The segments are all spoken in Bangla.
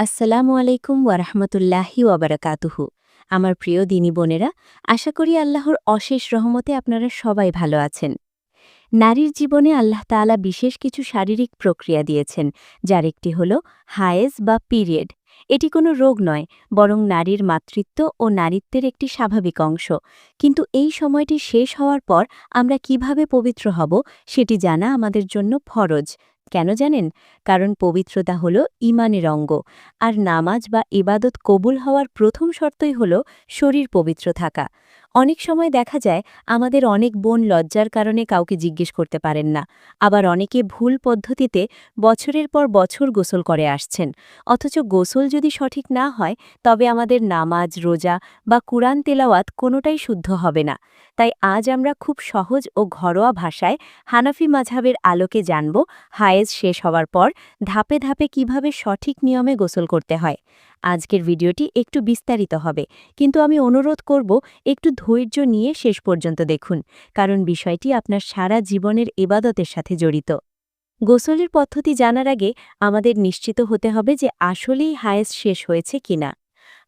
আসসালামু আলাইকুম ওয়ারাহমাতুল্লাহি ওয়াবারাকাতুহু। আমার প্রিয় দিনী বোনেরা, আশা করি আল্লাহর অশেষ রহমতে আপনারা সবাই ভালো আছেন। নারীর জীবনে আল্লাহ তাআলা বিশেষ কিছু শারীরিক প্রক্রিয়া দিয়েছেন, যার একটি হল হায়েজ বা পিরিয়ড। এটি কোনো রোগ নয়, বরং নারীর মাতৃত্ব ও নারীত্বের একটি স্বাভাবিক অংশ। কিন্তু এই সময়টি শেষ হওয়ার পর আমরা কিভাবে পবিত্র হব, সেটি জানা আমাদের জন্য ফরজ। কেন জানেন? কারণ পবিত্রতা হল ঈমানের অঙ্গ, আর নামাজ বা ইবাদত কবুল হওয়ার প্রথম শর্তই হল শরীর পবিত্র থাকা। অনেক সময় দেখা যায় আমাদের অনেক বোন লজ্জার কারণে কাউকে জিজ্ঞেস করতে পারেন না, আবার অনেকে ভুল পদ্ধতিতে বছরের পর বছর গোসল করে আসছেন। অথচ গোসল যদি সঠিক না হয়, তবে আমাদের নামাজ, রোজা বা কুরআন তেলাওয়াত কোনোটাই শুদ্ধ হবে না। তাই আজ আমরা খুব সহজ ও ঘরোয়া ভাষায় হানাফি মাযহাবের আলোকে জানব হায়েজ শেষ হওয়ার পর ধাপে ধাপে কিভাবে সঠিক নিয়মে গোসল করতে হয়। আজকের ভিডিওটি একটু বিস্তারিত হবে, কিন্তু আমি অনুরোধ করব একটু ধৈর্য নিয়ে শেষ পর্যন্ত দেখুন, কারণ বিষয়টি আপনার সারা জীবনের ইবাদতের সাথে জড়িত। গোসলের পদ্ধতি জানার আগে আমাদের নিশ্চিত হতে হবে যে আসলেই হায়েজ শেষ হয়েছে কিনা।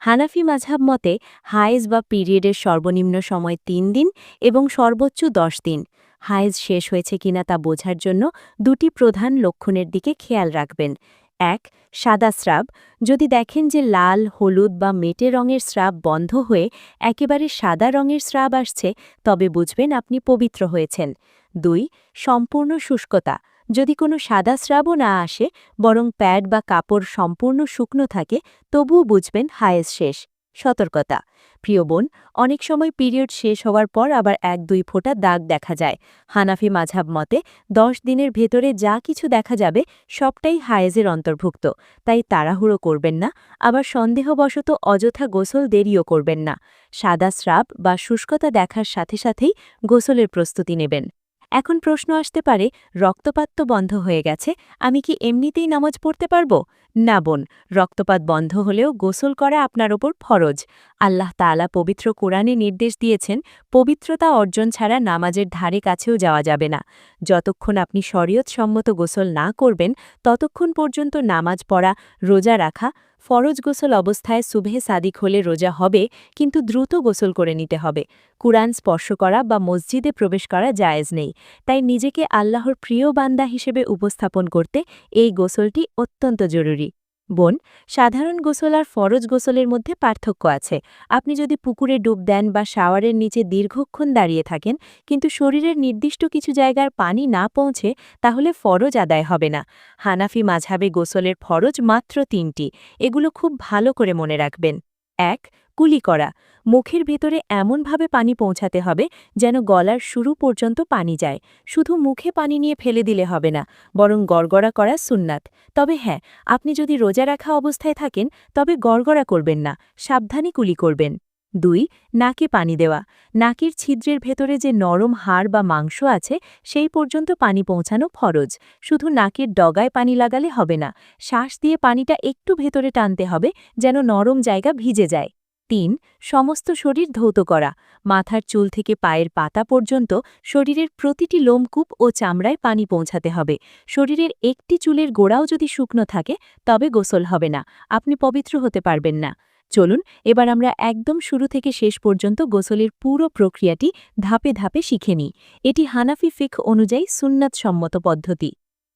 হানাফি মাযহাব মতে হায়েজ বা পিরিয়ডের সর্বনিম্ন সময় ৩ দিন এবং সর্বোচ্চ ১০ দিন। হায়েজ শেষ হয়েছে কিনা তা বোঝার জন্য দুটি প্রধান লক্ষণের দিকে খেয়াল রাখবেন। ১. সাদা স্রাব। যদি দেখেন যে লাল, হলুদ বা মেটে রঙের স্রাব বন্ধ হয়ে একেবারে সাদা রঙের স্রাব আসছে, তবে বুঝবেন আপনি পবিত্র হয়েছেন। ২. সম্পূর্ণ শুষ্কতা। যদি কোনো সাদা স্রাবও না আসে, বরং প্যাড বা কাপড় সম্পূর্ণ শুকনো থাকে, তবুও বুঝবেন হায়েজ শেষ। সতর্কতা, প্রিয় বোন, অনেক সময় পিরিয়ড শেষ হওয়ার পর আবার ১-২ ফোঁটা দাগ দেখা যায়। হানাফি মাযহাব মতে ১০ দিনের ভেতরে যা কিছু দেখা যাবে সবটাই হায়েজের অন্তর্ভুক্ত, তাই তাড়াহুড়ো করবেন না, আবার সন্দেহবশত অযথা গোসল দেরিও করবেন না। সাদা স্রাব বা শুষ্কতা দেখার সাথে সাথেই গোসলের প্রস্তুতি নেবেন। এখন প্রশ্ন আসতে পারে, রক্তপাত তো বন্ধ হয়ে গেছে, আমি কি এমনিতেই নামাজ পড়তে পারবো? না বোন, রক্তপাত বন্ধ হলেও গোসল করা আপনার ওপর ফরজ। আল্লাহ তাআলা পবিত্র কোরআনে নির্দেশ দিয়েছেন, পবিত্রতা অর্জন ছাড়া নামাজের ধারে কাছেও যাওয়া যাবে না। যতক্ষণ আপনি শরীয়তসম্মত গোসল না করবেন, ততক্ষণ পর্যন্ত নামাজ পড়া, রোজা রাখা, ফরজ গোসল অবস্থায় সুবহে সাদিক হলে রোজা হবে, কিন্তু দ্রুত গোসল করে নিতে হবে। কুরআন স্পর্শ করা বা মসজিদে প্রবেশ করা জায়েজ নেই। তাই নিজেকে আল্লাহর প্রিয় বান্দা হিসেবে উপস্থাপন করতে এই গোসলটি অত্যন্ত জরুরি। বোন, সাধারণ গোসল আর ফরজ গোসলের মধ্যে পার্থক্য আছে। আপনি যদি পুকুরে ডুব দেন বা শাওয়ারের নিচে দীর্ঘক্ষণ দাঁড়িয়ে থাকেন, কিন্তু শরীরের নির্দিষ্ট কিছু জায়গার পানি না পৌঁছে, তাহলে ফরজ আদায় হবে না। হানাফি মাযহাবে গোসলের ফরজ মাত্র ৩টি। এগুলো খুব ভালো করে মনে রাখবেন। ১. কুলি করা। মুখের ভেতরে এমনভাবে পানি পৌঁছাতে হবে যেন গলার শুরু পর্যন্ত পানি যায়। শুধু মুখে পানি নিয়ে ফেলে দিলে হবে না, বরং গড়গড়া করা সুন্নাত। তবে হ্যাঁ, আপনি যদি রোজা রাখা অবস্থায় থাকেন, তবে গড়গড়া করবেন না, সাবধানে কুলি করবেন। ২. নাকে পানি দেওয়া। নাকের ছিদ্রের ভেতরে যে নরম হাড় বা মাংস আছে, সেই পর্যন্ত পানি পৌঁছানো ফরজ। শুধু নাকের ডগায় পানি লাগালে হবে না, শ্বাস দিয়ে পানিটা একটু ভেতরে টানতে হবে, যেন নরম জায়গা ভিজে যায়। ৩. সমস্ত শরীর ধৌত করা। মাথার চুল থেকে পায়ের পাতা পর্যন্ত শরীরের প্রতিটি লোমকূপ ও চামড়ায় পানি পৌঁছাতে হবে। শরীরের একটি চুলের গোড়াও যদি শুকনো থাকে, তবে গোসল হবে না, আপনি পবিত্র হতে পারবেন না। চলুন এবার আমরা একদম শুরু থেকে শেষ পর্যন্ত গোসলের পুরো প্রক্রিয়াটি ধাপে ধাপে শিখে নিই। এটি হানাফি ফিকহ অনুযায়ী সুন্নাত সম্মত পদ্ধতি।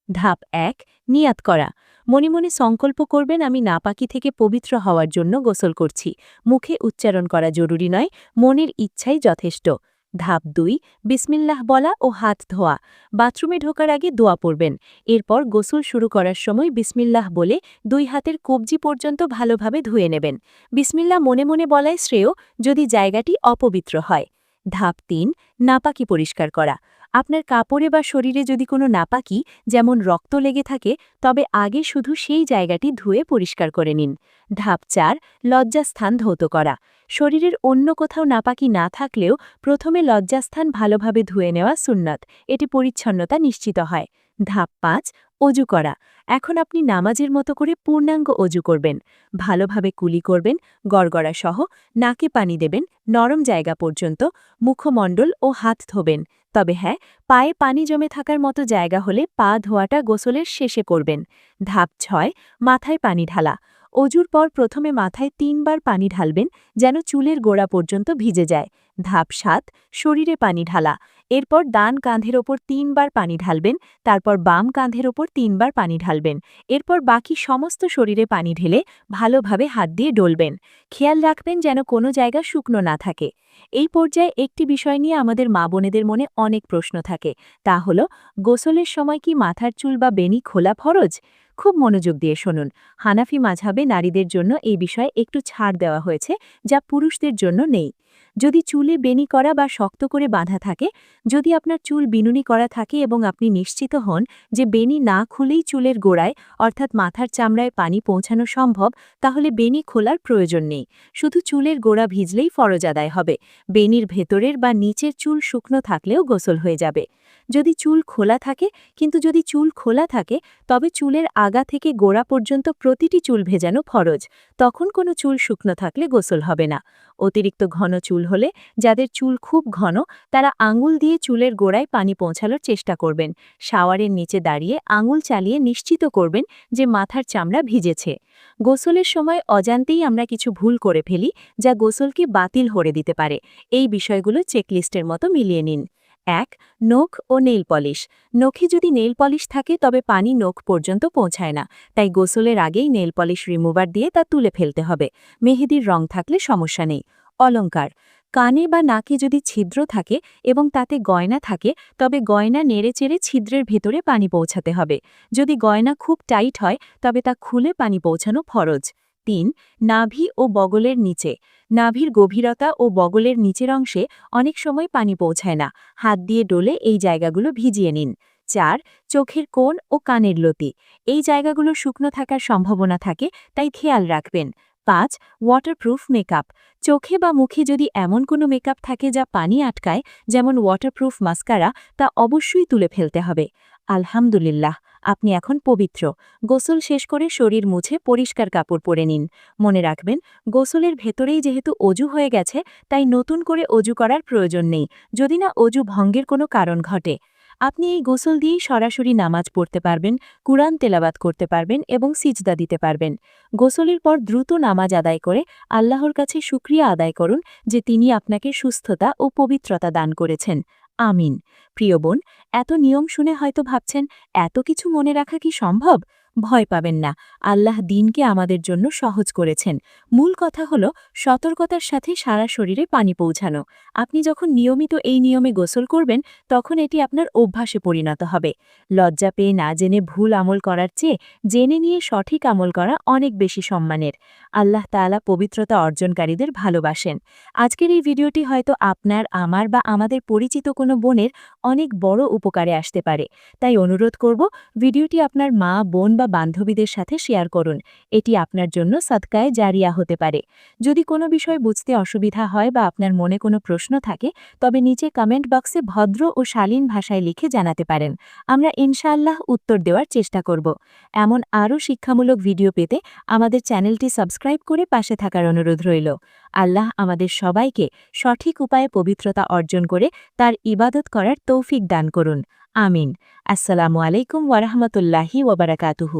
ধাপ ১. নিয়াত করা। মনে মনে সংকল্প করবেন, আমি নাপাকি থেকে পবিত্র হওয়ার জন্য গোসল করছি। মুখে উচ্চারণ করা জরুরি নয়, মনের ইচ্ছাই যথেষ্ট। ধাপ ২. বিসমিল্লাহ বলা ও হাত ধোয়া। বাথরুমে ঢোকার আগে দোয়া পড়বেন। এরপর গোসল শুরু করার সময় বিসমিল্লাহ বলে ২ হাতের কবজি পর্যন্ত ভালোভাবে ধুয়ে নেবেন। বিসমিল্লাহ মনে মনে বলাই শ্রেয়, যদি জায়গাটি অপবিত্র হয়। ধাপ ৩. নাপাকি পরিষ্কার করা। আপনার কাপড়ে বা শরীরে যদি কোনো নাপাকি, যেমন রক্ত লেগে থাকে, তবে আগে শুধু সেই জায়গাটি ধুয়ে পরিষ্কার করে নিন। ধাপ ৪. লজ্জাস্থান ধৌত করা। শরীরের অন্য কোথাও নাপাকি না থাকলেও প্রথমে লজ্জাস্থান ভালোভাবে ধুয়ে নেওয়া সুন্নাত, এটি পরিচ্ছন্নতা নিশ্চিত হয়। ধাপ ৫. অজু করা। এখন আপনি নামাজের মতো করে পূর্ণাঙ্গ অজু করবেন। ভালোভাবে কুলি করবেন, গড়গড়া সহ, নাকে পানি দেবেন নরম জায়গা পর্যন্ত, মুখমণ্ডল ও হাত ধোবেন। তবে হ্যাঁ, পায়ে পানি জমে থাকার মতো জায়গা হলে পা ধোয়াটা গোসলের শেষে করবেন। ধাপ ৬. মাথায় পানি ঢালা। অজুর পর প্রথমে মাথায় ৩ বার পানি ঢালবেন, যেন চুলের গোড়া পর্যন্ত ভিজে যায়। ধাপ ৭, শরীরে পানি ঢালা। এরপর ডান কাঁধের ওপর ৩ বার পানি ঢালবেন, তারপর বাম কাঁধের ওপর ৩ বার পানি ঢালবেন। এরপর বাকি সমস্ত শরীরে পানি ঢেলে ভালোভাবে হাত দিয়ে ডলবেন। খেয়াল রাখবেন যেন কোনো জায়গা শুকনো না থাকে। এই পর্যায়ে একটি বিষয় নিয়ে আমাদের মা বোনেদের মনে অনেক প্রশ্ন থাকে, তা হলো গোসলের সময় কি মাথার চুল বা বেনি খোলা ফরজ? খুব মনোযোগ দিয়ে শুনুন। হানাফি মাযহাবে নারীদের জন্য এই বিষয়ে একটু ছাড় দেওয়া হয়েছে, যা পুরুষদের জন্য নেই। যদি চুলে বেনি করা বা শক্ত করে বাঁধা থাকে, যদি আপনার চুল বিনুনি করা থাকে এবং আপনি নিশ্চিত হন যে বেনি না খুলেই চুলের গোড়ায় অর্থাৎ মাথার চামড়ায় পানি পৌঁছানো সম্ভব, তাহলে বেনি খোলার প্রয়োজন নেই। শুধু চুলের গোড়া ভিজলেই ফরজ আদায় হবে। বেনির ভেতরের বা নিচের চুল শুকনো থাকলেও গোসল হয়ে যাবে। যদি চুল খোলা থাকে তবে চুলের আগা থেকে গোড়া পর্যন্ত প্রতিটি চুল ভেজানো ফরজ। তখন কোনো চুল শুকনো থাকলে গোসল হবে না। অতিরিক্ত ঘন চুল হলে, যাদের চুল খুব ঘন, তারা আঙুল দিয়ে চুলের গোড়ায় পানি পৌঁছানোর চেষ্টা করবেন। শাওয়ারের নিচে দাঁড়িয়ে আঙুল চালিয়ে নিশ্চিত করবেন যে মাথার চামড়া ভিজেছে। গোসলের সময় অজান্তেই আমরা কিছু ভুল করে ফেলি, যা গোসলকে বাতিল করে দিতে পারে। এই বিষয়গুলো চেকলিস্টের মতো মিলিয়ে নিন। ১. নখ ও নেইল পলিশ। নখে যদি নেইল পলিশ থাকে তবে পানি নখ পর্যন্ত পৌঁছায় না, তাই গোসলের আগেই নেইল পলিশ রিমুভার দিয়ে তা তুলে ফেলতে হবে। মেহেদির রং থাকলে সমস্যা নেই। অলংকার। কানে বা নাকে যদি ছিদ্র থাকে এবং তাতে গয়না থাকে, তবে গয়না নেড়েচেড়ে ছিদ্রের ভেতরে পানি পৌঁছাতে হবে। যদি গয়না খুব টাইট হয়, তবে তা খুলে পানি পৌঁছানো ফরজ। ৩. নাভি ও বগলের নিচে। নাভির গভীরতা ও বগলের নিচের অংশে অনেক সময় পানি পৌঁছায় না। হাত দিয়ে ডলে এই জায়গাগুলো ভিজিয়ে নিন। ৪. চোখের কোণ ও কানের লতি। এই জায়গাগুলো শুকনো থাকার সম্ভাবনা থাকে, তাই খেয়াল রাখবেন। ৫. Waterproof makeup. চোখে বা মুখে যদি এমন কোনো মেকআপ থাকে যা পানি আটকায়, যেমন ওয়াটারপ্রুফ মাস্কারা, তা অবশ্যই তুলে ফেলতে হবে। আলহামদুলিল্লাহ, আপনি এখন পবিত্র। গোসল শেষ করে শরীর মুছে পরিষ্কার কাপড় পরে নিন। মনে রাখবেন, গোসলের ভেতরেই যেহেতু অজু হয়ে গেছে, তাই নতুন করে অজু করার প্রয়োজন নেই, যদি না অজু ভঙ্গের কোনো কারণ ঘটে। আপনি এই গোসল দিয়েই সরাসরি নামাজ পড়তে পারবেন, কুরআন তেলাওয়াত করতে পারবেন এবং সিজদা দিতে পারবেন। গোসলের পর দ্রুত নামাজ আদায় করে আল্লাহর কাছে শুকরিয়া আদায় করুন যে তিনি আপনাকে সুস্থতা ও পবিত্রতা দান করেছেন। আমিন। প্রিয় বোন, এত নিয়ম শুনে হয়তো ভাবছেন, এত কিছু মনে রাখা কি সম্ভব? ভয় পাবেন না, আল্লাহ দিনকে আমাদের জন্য সহজ করেছেন। মূল কথা হলো সতর্কতার সাথে সারা শরীরে পানি পৌঁছানো। আপনি যখন নিয়মিত এই নিয়মে গোসল করবেন, তখন এটি আপনার অভ্যাসে পরিণত হবে। লজ্জা পেয়ে না জেনে ভুল আমল করার চেয়ে জেনে নিয়ে সঠিক আমল করা অনেক বেশি সম্মানের। আল্লাহ তাআলা পবিত্রতা অর্জনকারীদের ভালোবাসেন। আজকের এই ভিডিওটি হয়তো আপনার, আমার বা আমাদের পরিচিত কোনো বোনের অনেক বড় উপকারে আসতে পারে। তাই অনুরোধ করব, ভিডিওটি আপনার মা, বোন বা বান্ধবীদের সাথে শেয়ার করুন। এটি আপনার জন্য সাদকায়ে জারিয়া হতে পারে। যদি কোনো বিষয় বুঝতে অসুবিধা হয় বা আপনার মনে কোনো প্রশ্ন থাকে, তবে নিচে কমেন্ট বক্সে ভদ্র ও শালীন ভাষায় লিখে জানাতে পারেন। আমরা ইনশাআল্লাহ উত্তর দেওয়ার চেষ্টা করব। এমন আরও শিক্ষামূলক ভিডিও পেতে আমাদের চ্যানেলটি সাবস্ক্রাইব করে পাশে থাকার অনুরোধ রইল। আল্লাহ আমাদের সবাইকে সঠিক উপায়ে পবিত্রতা অর্জন করে তার ইবাদত করার তৌফিক দান করুন। আমিন। আসসালামু আলাইকুম ওয়া রাহমাতুল্লাহি ওয়া বারাকাতুহু।